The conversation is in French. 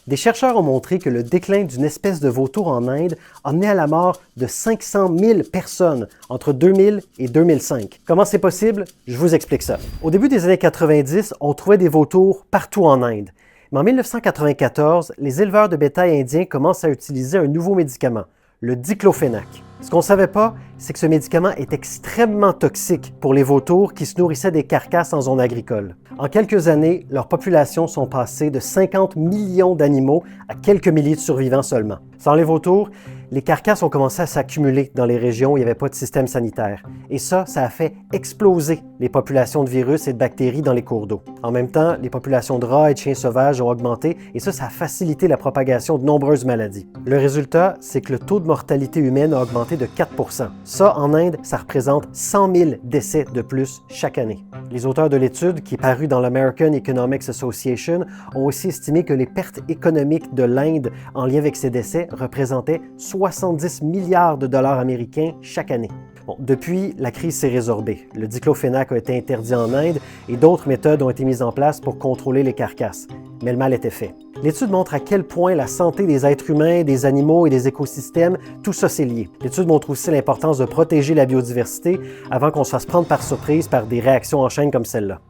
Des chercheurs ont montré que le déclin d'une espèce de vautour en Inde a mené à la mort de 500 000 personnes entre 2000 et 2005. Comment c'est possible? Je vous explique ça. Au début des années 90, on trouvait des vautours partout en Inde. Mais en 1994, les éleveurs de bétail indiens commencent à utiliser un nouveau médicament, le diclofénac. Ce qu'on ne savait pas, c'est que ce médicament est extrêmement toxique pour les vautours qui se nourrissaient des carcasses en zone agricole. En quelques années, leurs populations sont passées de 50 millions d'animaux à quelques milliers de survivants seulement. Sans les vautours, les carcasses ont commencé à s'accumuler dans les régions où il n'y avait pas de système sanitaire. Et ça a fait exploser les populations de virus et de bactéries dans les cours d'eau. En même temps, les populations de rats et de chiens sauvages ont augmenté et ça a facilité la propagation de nombreuses maladies. Le résultat, c'est que le taux de mortalité humaine a augmenté de 4 %. Ça, en Inde, ça représente 100 000 décès de plus chaque année. Les auteurs de l'étude, qui est parue dans l'American Economics Association, ont aussi estimé que les pertes économiques de l'Inde en lien avec ces décès représentaient 70 milliards de dollars américains chaque année. Bon, depuis, la crise s'est résorbée. Le diclofénac a été interdit en Inde et d'autres méthodes ont été mises en place pour contrôler les carcasses. Mais le mal était fait. L'étude montre à quel point la santé des êtres humains, des animaux et des écosystèmes, tout ça c'est lié. L'étude montre aussi l'importance de protéger la biodiversité avant qu'on se fasse prendre par surprise par des réactions en chaîne comme celle-là.